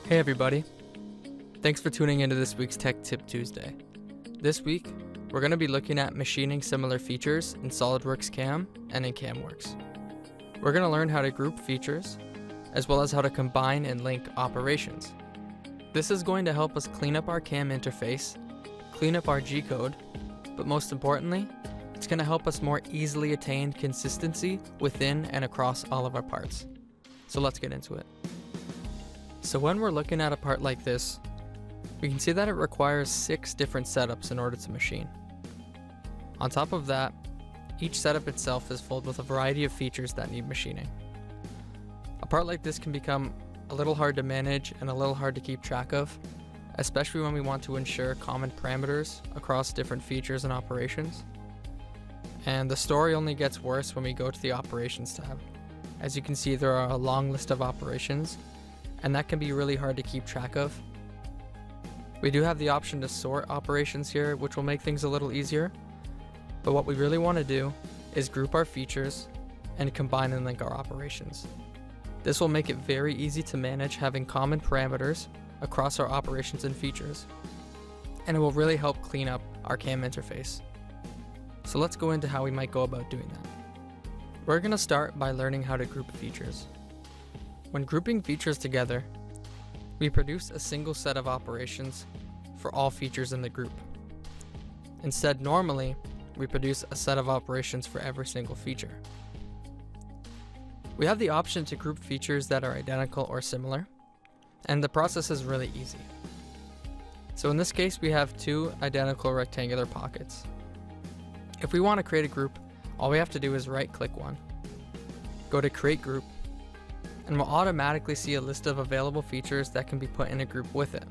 Hey everybody, thanks for tuning into this week's Tech Tip Tuesday. This week, we're going to be looking at machining similar features in SOLIDWORKS CAM and in CAMWorks. We're going to learn how to group features, as well as how to combine and link operations. This is going to help us clean up our CAM interface, clean up our G-code, but most importantly, it's going to help us more easily attain consistency within and across all of our parts. So let's get into it. So when we're looking at a part like this, we can see that it requires 6 different setups in order to machine. On top of that, each setup itself is filled with a variety of features that need machining. A part like this can become a little hard to manage and a little hard to keep track of, especially when we want to ensure common parameters across different features and operations. And the story only gets worse when we go to the Operations tab. As you can see, there are a long list of operations, and that can be really hard to keep track of. We do have the option to sort operations here, which will make things a little easier, but what we really want to do is group our features and combine and link our operations. This will make it very easy to manage having common parameters across our operations and features, and it will really help clean up our CAM interface. So let's go into how we might go about doing that. We're going to start by learning how to group features. When grouping features together, we produce a single set of operations for all features in the group. Instead, normally, we produce a set of operations for every single feature. We have the option to group features that are identical or similar, and the process is really easy. So in this case, we have 2 identical rectangular pockets. If we want to create a group, all we have to do is right-click one, go to Create Group, and we'll automatically see a list of available features that can be put in a group with it.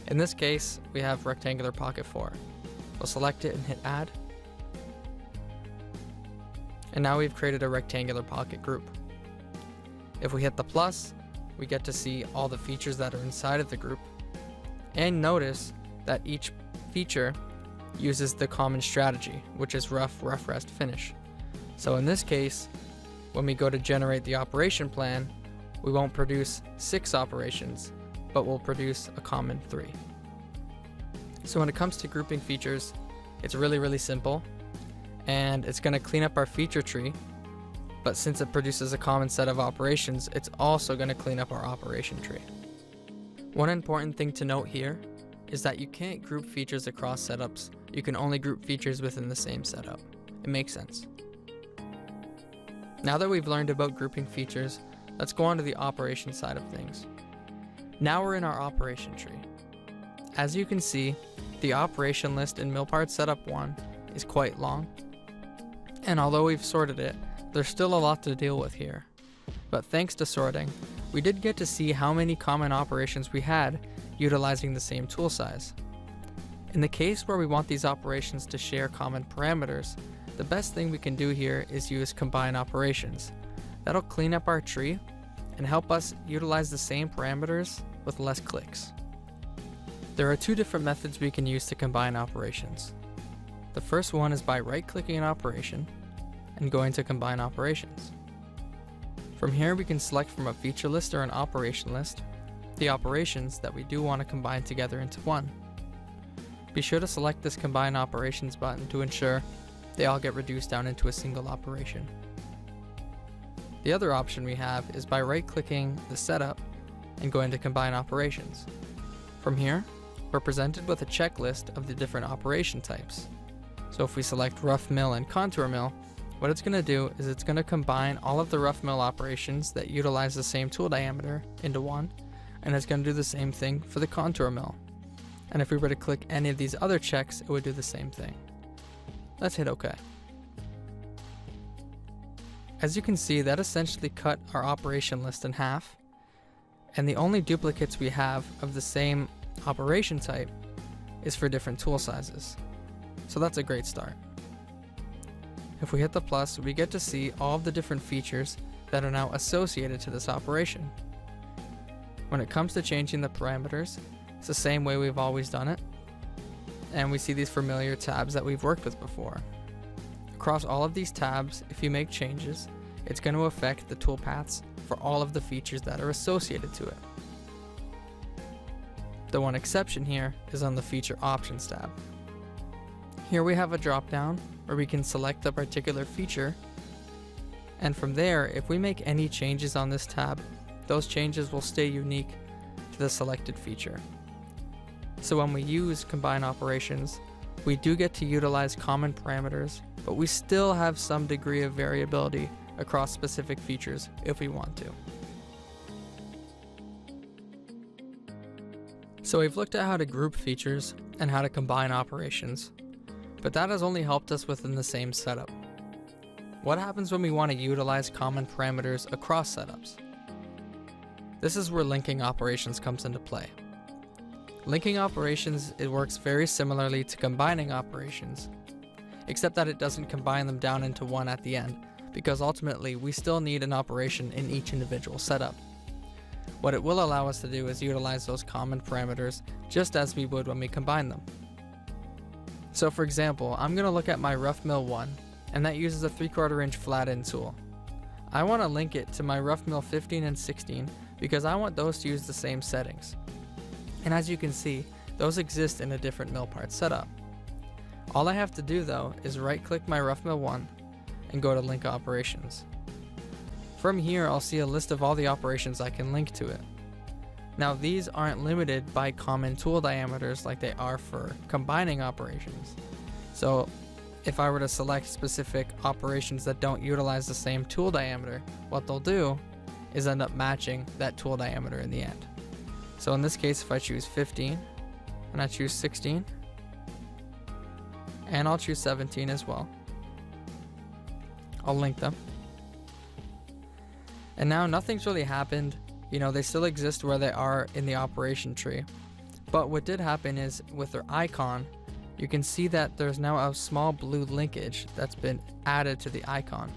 In this case, we have rectangular pocket 4. We'll select it and hit Add. And now we've created a rectangular pocket group. If we hit the plus, we get to see all the features that are inside of the group. And notice that each feature uses the common strategy, which is rough, rest, finish. So in this case, when we go to generate the operation plan, we won't produce 6 operations, but we'll produce a common 3. So when it comes to grouping features, it's really simple, and it's going to clean up our feature tree, but since it produces a common set of operations, it's also going to clean up our operation tree. One important thing to note here is that you can't group features across setups. You can only group features within the same setup. It makes sense. Now that we've learned about grouping features, let's go on to the operation side of things. Now we're in our operation tree. As you can see, the operation list in MillPart Setup 1 is quite long, and although we've sorted it, there's still a lot to deal with here. But thanks to sorting, we did get to see how many common operations we had utilizing the same tool size. In the case where we want these operations to share common parameters, the best thing we can do here is use combine operations. That'll clean up our tree and help us utilize the same parameters with less clicks. There are 2 different methods we can use to combine operations. The first one is by right-clicking an operation and going to combine operations. From here, we can select from a feature list or an operation list the operations that we do want to combine together into one. Be sure to select this combine operations button to ensure they all get reduced down into a single operation. The other option we have is by right-clicking the setup and going to combine operations. From here, we're presented with a checklist of the different operation types. So if we select rough mill and contour mill, what it's going to do is it's going to combine all of the rough mill operations that utilize the same tool diameter into one, and it's going to do the same thing for the contour mill. And if we were to click any of these other checks, it would do the same thing. Let's hit OK. As you can see, that essentially cut our operation list in half, and the only duplicates we have of the same operation type is for different tool sizes. So that's a great start. If we hit the plus, we get to see all of the different features that are now associated to this operation. When it comes to changing the parameters, it's the same way we've always done it, and we see these familiar tabs that we've worked with before. Across all of these tabs, if you make changes, it's going to affect the toolpaths for all of the features that are associated to it. The one exception here is on the Feature Options tab. Here we have a drop-down where we can select the particular feature, and from there, if we make any changes on this tab, those changes will stay unique to the selected feature. So when we use Combine Operations, we do get to utilize common parameters, but we still have some degree of variability across specific features if we want to. So we've looked at how to group features and how to combine operations, but that has only helped us within the same setup. What happens when we want to utilize common parameters across setups? This is where linking operations comes into play. Linking operations, it works very similarly to combining operations, except that it doesn't combine them down into one at the end, because ultimately we still need an operation in each individual setup. What it will allow us to do is utilize those common parameters just as we would when we combine them. So for example, I'm going to look at my rough mill 1, and that uses a 3/4 inch flat end tool. I want to link it to my rough mill 15 and 16 because I want those to use the same settings. And as you can see, those exist in a different mill part setup. All I have to do though is right click my rough mill 1 and go to link operations. From here, I'll see a list of all the operations I can link to it. Now these aren't limited by common tool diameters like they are for combining operations. So if I were to select specific operations that don't utilize the same tool diameter, what they'll do is end up matching that tool diameter in the end. So in this case, if I choose 15 and I choose 16 and I'll choose 17 as well, I'll link them. And now nothing's really happened. You know, they still exist where they are in the operation tree. But what did happen is with their icon, you can see that there's now a small blue linkage that's been added to the icon.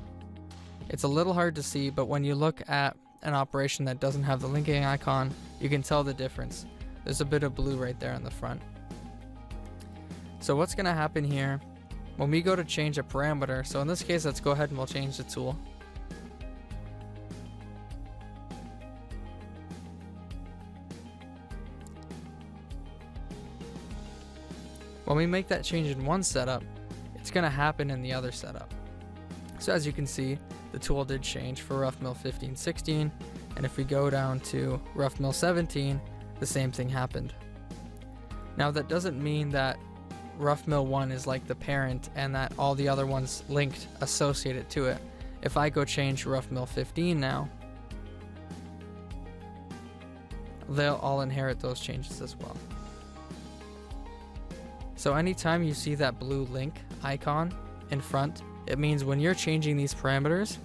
It's a little hard to see, but when you look at an operation that doesn't have the linking icon, you can tell the difference. There's a bit of blue right there in the front. So what's going to happen here when we go to change a parameter? So in this case, let's go ahead and we'll change the tool. When we make that change in one setup, it's going to happen in the other setup. So as you can see, the tool did change for rough mill 15-16, and if we go down to rough mill 17, the same thing happened. Now that doesn't mean that rough mill 1 is like the parent and that all the other ones linked associated to it. If I go change rough mill 15 now, they'll all inherit those changes as well. So anytime you see that blue link icon in front, it means when you're changing these parameters,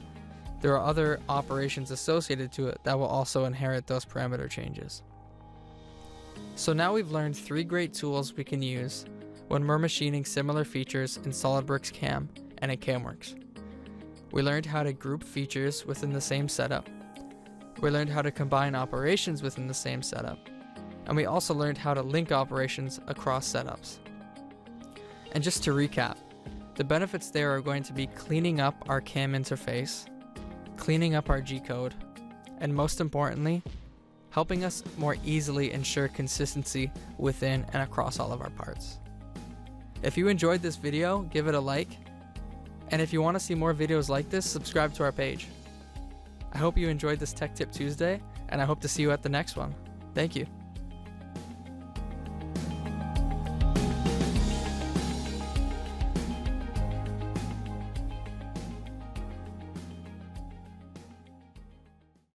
there are other operations associated to it that will also inherit those parameter changes. So now we've learned 3 great tools we can use when we're machining similar features in SOLIDWORKS CAM and in CAMWorks. We learned how to group features within the same setup. We learned how to combine operations within the same setup. And we also learned how to link operations across setups. And just to recap, the benefits there are going to be cleaning up our CAM interface, cleaning up our G-code, and most importantly, helping us more easily ensure consistency within and across all of our parts. If you enjoyed this video, give it a like, and if you want to see more videos like this, subscribe to our page. I hope you enjoyed this Tech Tip Tuesday, and I hope to see you at the next one. Thank you.